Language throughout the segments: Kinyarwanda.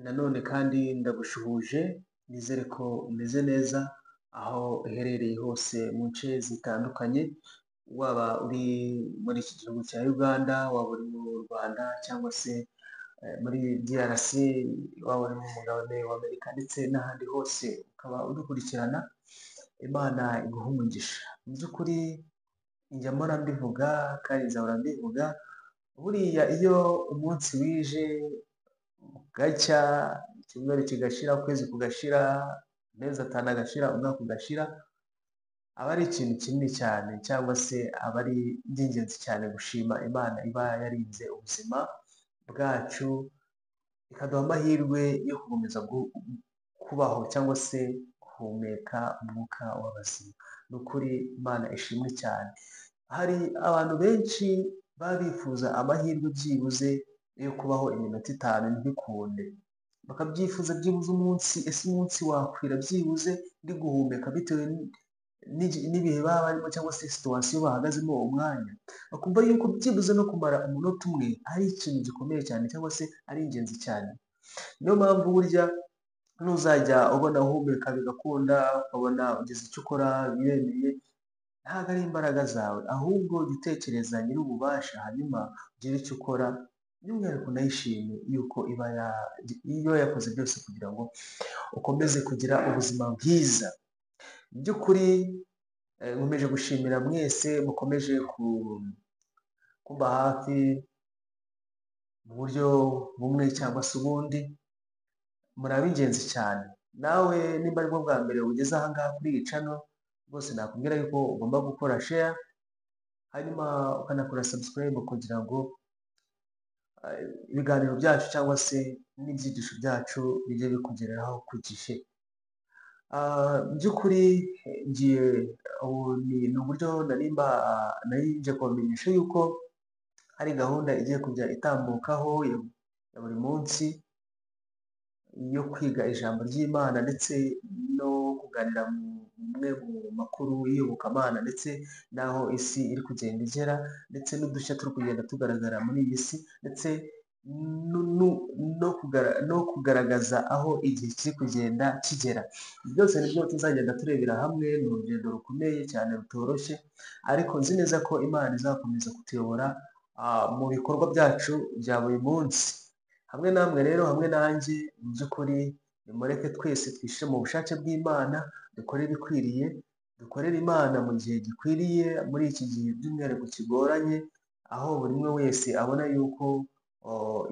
Nanone kandi ndagushuhuje, nizere ko umeze neza aho uherereye hose mu nce zitandukanye, waba uri muri iki gihugu cya Uganda, waba uri mu Rwanda cyangwa se muri DRC, waba uri mu mugabane w'Amerika ndetse n'ahandi hose ukaba udukurikirana, Imana iguhe umugisha. Mu by'ukuri njya mpora mbivuga kandi nzahora mbivuga, buriya iyo umunsi wije gacya, icyumweru kigashira, ukwezi kugashira, amezi atanu agashira, umwaka ugashira, aba ari ikintu kinini cyane cyangwa se aba ari iby'ingenzi cyane gushima Imana iba yarinze ubuzima bwacu, ikaduha amahirwe yo gukomeza kubaho cyangwa se guhumeka umwuka w'abazima. Ni ukuri Imana ishimwe cyane. Hari abantu benshi baba bifuza amahirwe byibuze yo kubaho iminota 5 ntibikunde, bakabyifuza byibuze umunsi, ese umunsi wakwira byibuze ndi guhumeka bitewe n'ibihe baba barimo cyangwa se situwasiyo bahagazemo uwo mwanya, bakumva yuko byibuze no kumara umunota umwe ari ikintu gikomeye cyane cyangwa se ari ingenzi cyane. Niyo mpamvu burya nuzajya ubona uhumeka bigakunda, ukabona ugize icyo ukora biremeye, ntabwo ari imbaraga zawe, ahubwo jya utekereza nyir'ububasha hanyuma ugire icyo ukora, by'umwihariko unayishime yuko iyo yakoze byose kugira ngo ukomeze kugira ubuzima bwiza. Mu by'ukuri nkomeje gushimira mwese mukomeje kuba hafi mu buryo bumwe cyangwa se ubundi, muri ab'ingenzi cyane. Nawe nimba aribwo bwa mbere ugeze aha ngaha kuri iyi channel, rwose nakubwira yuko ugomba gukora share, hanyuma ukanakora subscribe kugira ngo ibiganiro byacu cyangwa se n'ibyigisho byacu bijye bikugeraho ku gihe. Mu by'ukuri ni uburyo nari nje kubamenyesha yuko hari gahunda igiye kujya itambukaho ya buri munsi yo kwiga ijambo ry'Imana ndetse no kuganira mwe mu makuru y'iyobokamana ndetse n'aho isi iri kugenda igera ndetse n'udushya turi kugenda tugaragara muri iyi si ndetse no kugaragaza aho igihe kiri kugenda kigera. Byose nibyo tuzagenda turebera hamwe. Ni urugendo rukomeye cyane rutoroshye, ariko nzi neza ko Imana izakomeza kutuyobora mu bikorwa byacu bya buri munsi. Hamwe namwe rero, hamwe nanjye, mu by'ukuri nimureke twese twishyire mu bushake bw'Imana, dukore ibikwiriye, dukorere Imana mu gihe gikwiriye, muri iki gihe by'umwihariko kigoranye, aho buri umwe wese abona yuko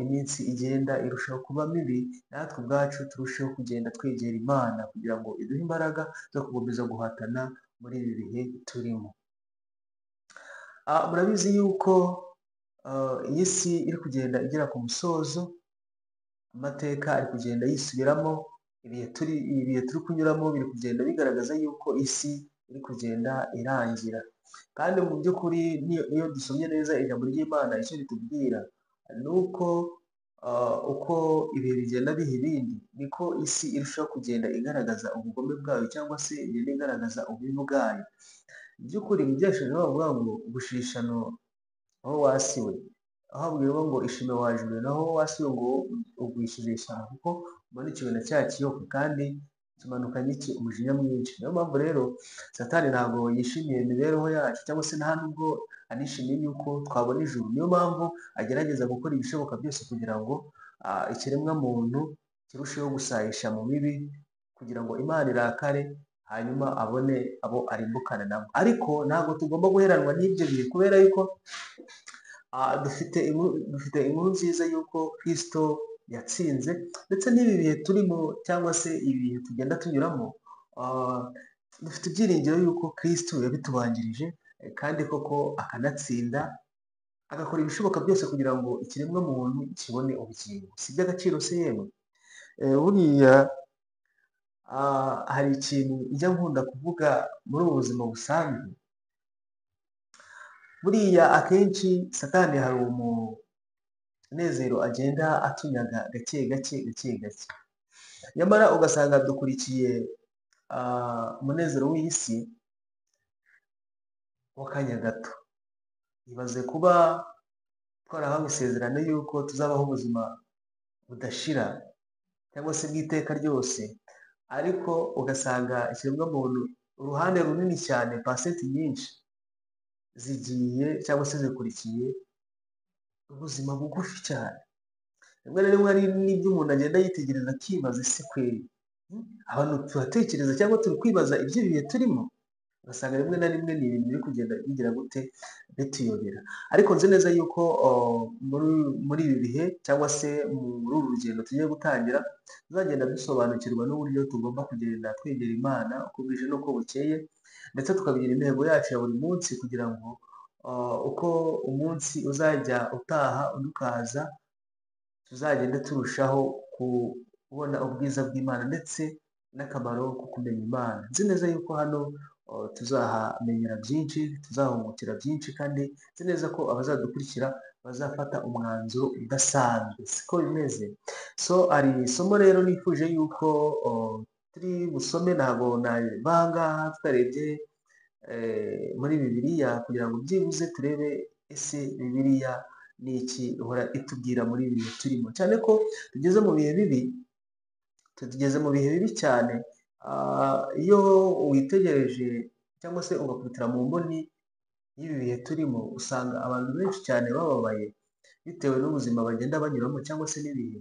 iminsi igenda irushaho kuba mibi, natwe ubwacu turusheho kugenda twegera Imana kugira ngo iduhe imbaraga zo gukomeza guhatana muri ibi bihe turimo. Murabizi yuko iyi si iri kugenda igera ku musozo, amateka ari kugenda yisubiramo, ibihe turi kunyuramo biri kugenda bigaragaza yuko isi iri kugenda irangira. Kandi mu by'ukuri iyo dusomye neza ijambo ry'Imana, icyo ritubwira ni uko uko ibihe bigenda biha ibindi, niko isi irushaho kugenda igaragaza ubugome bwayo cyangwa se igenda igaragaza ububi bwayo. Mu by'ukuri mu byashije bavuga ngo ubushishano aho wasiwe, aho abwirwa ngo ishime wajure, naho wasiwe ngo ugwishije ishyano, kuko umanikiwe na cya kiyoka kandi kimanukanye iki? Umujinya mwinshi. Niyo mpamvu rero Satani ntabwo yishimiye imibereho yacu cyangwa se nta nubwo anishimiye yuko twabona ijuru. Niyo mpamvu agerageza gukora ibishoboka byose kugira ngo ikiremwa muntu kirusheho gusayisha mu bibi, kugira ngo Imana irakare hanyuma abone abo arimbukana nabo. Ariko ntabwo tugomba guheranwa n'ibyo bihe, kubera yuko dufite inkuru nziza y'uko Kristo yatsinze, ndetse n'ibi bihe turimo cyangwa se ibihe tugenda tunyuramo, dufite ibyiringiro y'uko Kristo yabitubanjirije kandi koko akanatsinda, agakora ibishoboka byose kugira ngo ikiremwa muntu kibone ubugingo. Si iby'agaciro se yemwe? Buriya hari ikintu njya nkunda kuvuga muri ubu buzima busanzwe. Buriya akenshi Satani hari umunezero agenda atunyaga gake gake gake gake, nyamara ugasanga dukurikiye umunezero w'isi w'akanya gato. Ibaze kuba twarahawe isezerano y'uko tuzabaho ubuzima budashira, cyangwa se bw'iteka ryose, ariko ugasanga ikiremwamuntu uruhande runini cyane, pasenti nyinshi zigiye cyangwa se zikurikiye ubuzima bugufi cyane. Rimwe na rimwe hari n'ibyo umuntu agenda yitegereza akibaza, ese kweri abantu turatekereza cyangwa turi kwibaza iby'ibihe turimo? Ugasanga rimwe na rimwe ni ibintu biri kugenda bigira gute, bituyobera. Ariko nzi neza yuko muri ibi bihe cyangwa se muri uru rugendo tugiye gutangira, tuzagenda dusobanukirwa n'uburyo tugomba kugenda twegera Imana uko bwije n'uko bukeye, ndetse tukabigira intego yacu ya buri munsi kugira ngo uko umunsi uzajya utaha undi ukaza, tuzagende turushaho kubona ubwiza bw'Imana ndetse n'akamaro ko kumenya Imana. Nzi neza yuko hano tuzahamenyera byinshi, tuzahungukira byinshi, kandi nzi neza ko abazadukurikira bazafata umwanzuro udasanzwe. Siko bimeze. So hari isomo rero nifuje yuko turi busome, ntabwo nava aha ngaha tutarebye muri Bibiliya kugira ngo byibuze turebe ese Bibiliya ni iki ihora itubwira muri ibi bihe turimo, cyane ko tugeze mu bihe bibi, tugeze mu bihe bibi cyane. Iyo witegereje cyangwa se ugakubitira mu mboni y'ibi bihe turimo, usanga abantu benshi cyane bababaye bitewe n'ubuzima bagenda banyuramo cyangwa se n'ibihe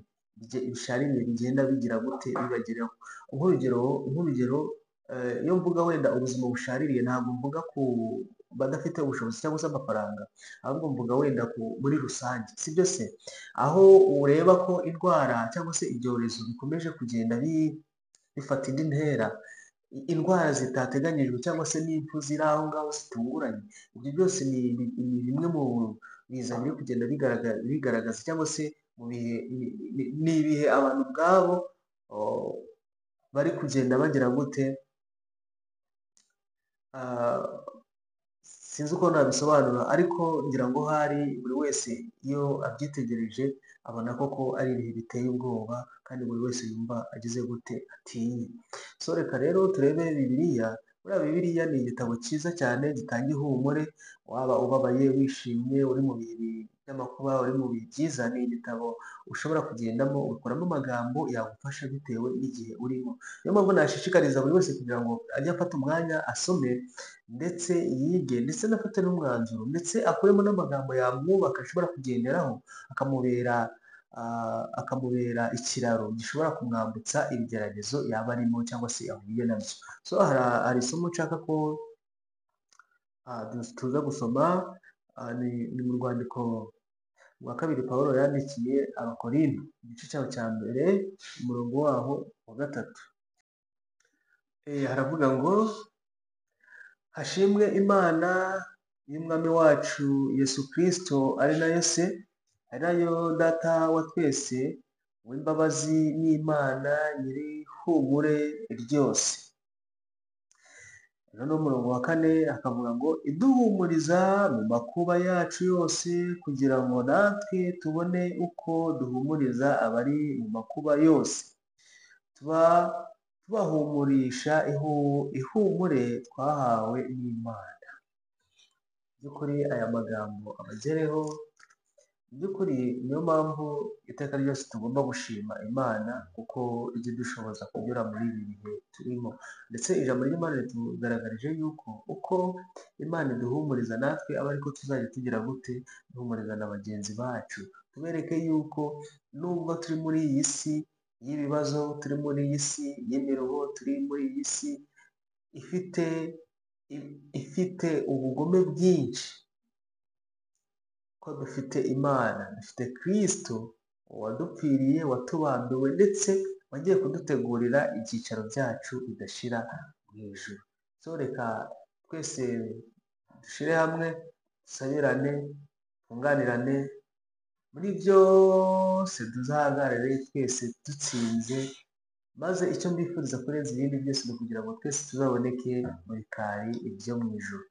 bishaririye bigenda bigira gute bibageraho. Nk'urugero, iyo mvuga wenda ubuzima bushaririye, ntabwo mvuga ku badafite ubushobozi cyangwa se amafaranga, ahubwo mvuga wenda muri rusange, sibyo se? Aho ureba ko indwara cyangwa se ibyorezo bikomeje kugenda bifata indi ntera, indwara zitateganyijwe cyangwa se n'impfu ziri aho ngaho zitunguranye. Ibyo byose ni bimwe mu biza biri kugenda bigaragaza cyangwa se ni ibihe abantu ubwabo bari kugenda bagira gute, sinzi uko nabisobanura, ariko ngira ngo hari buri wese iyo abyitegereje abona koko ari ibihe biteye ubwoba, kandi buri wese yumva agize gute, atinye. So reka rero turebe Bibiliya. Buriya Bibiliya ni igitabo cyiza cyane gitanga ihumure, waba ubabaye, wishimye, uri mu bihe by'amakuba, uri mu bihe byiza, ni igitabo ushobora kugendamo ukuramo amagambo yagufasha bitewe n'igihe urimo. Niyo mpamvu nashishikariza buri wese kugira ngo ajye afata umwanya asome, ndetse yige, ndetse anafate n'umwanzuro, ndetse akuremo n'amagambo yamwubaka ashobora kugenderaho, akamubera ikiraro gishobora kumwambutsa ibigeragezo yaba arimo cyangwa se ahuye nabyo. So hari isomo nshaka ko tuza gusoma, ni mu rwandiko rwa kabiri Pawulo yandikiye Abakorinto, igice cyaho cya mbere, umurongo waho wa 3. Haravuga ngo, hashimwe Imana y'Umwami wacu Yesu Kristo, ari nayo se, ari nayo Data wa twese, w'imbabazi n'Imana nyiri humure ryose. Noneho umurongo wa 4 akavuga ngo, iduhumuriza mu makuba yacu yose, kugira ngo natwe tubone uko duhumuriza abari mu makuba yose, tubahumurisha ihumure twahawe n'Imana. By'ukuri aya magambo abagereho, by'ukuri niyo mpamvu iteka ryose tugomba gushima Imana, kuko ijya idushoboza kunyura muri ibi bihe turimo. Ndetse ijambo ry'Imana ritugaragarije yuko uko Imana iduhumuriza, natwe aba ariko tuzajya tugira gute, duhumuriza na bagenzi bacu, tubereke yuko nubwo turi muri iyi si y'ibibazo, turi muri iyi si y'imiruho, turi muri iyi si ifite ubugome bwinshi, ko dufite Imana, dufite Kristo wadupfiriye, watubambiwe, ndetse wagiye kudutegurira ibyicaro byacu bidashira mu ijuru. So reka twese dushyire hamwe, dusabirane, twunganirane, muri byose tuzahagarare twese dutsinze, maze icyo mbifuriza kurenza ibindi byose ni ukugira ngo twese tuzaboneke mu bikari ibyo mu ijuru.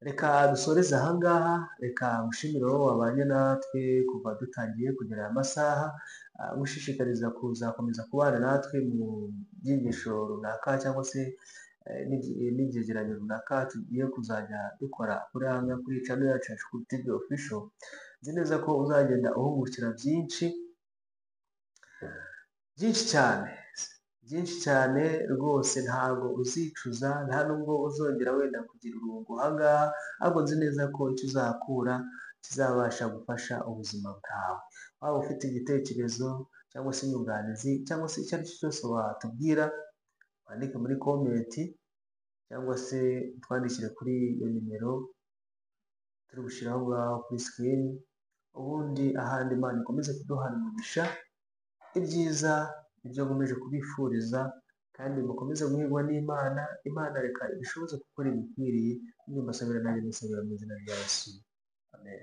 Reka dusoreze aha ngaha, reka ngushimire wowe wabanye natwe kuva dutangiye kugera aya masaha, ngushishikariza kuzakomeza kubana natwe mu byigisho runaka cyangwa se n'ibyegeranyo runaka tugiye kuzajya dukora kuri channel yacu ya Shukuru TV Official. Nzi neza ko uzagenda uhungukira byinshi, byinshi cyane, byinshi cyane rwose, ntabwo uzicuza, nta nubwo uzongera wenda kugira irungu aha ngaha, ariko nzi neza ko icyo uzahakura kizabasha gufasha ubuzima bwawe. Waba ufite igitekerezo cyangwa se inyunganizi cyangwa se icyo ari cyo cyose watubwira, wandike muri komenti cyangwa se utwandikire kuri iyo nimero turi gushyiraho aho ngaho kuri sikirini, ubundi ahandi Imana ikomeze kuduhana umugisha, ibyiza nibyo nkomeje kubifuriza, kandi mukomeze guhirwa n'Imana. Imana reka ibishoboze gukora ibikwiriye, ibyo mbasabira nanjye mbisabira mu izina rya Yesu. Amen.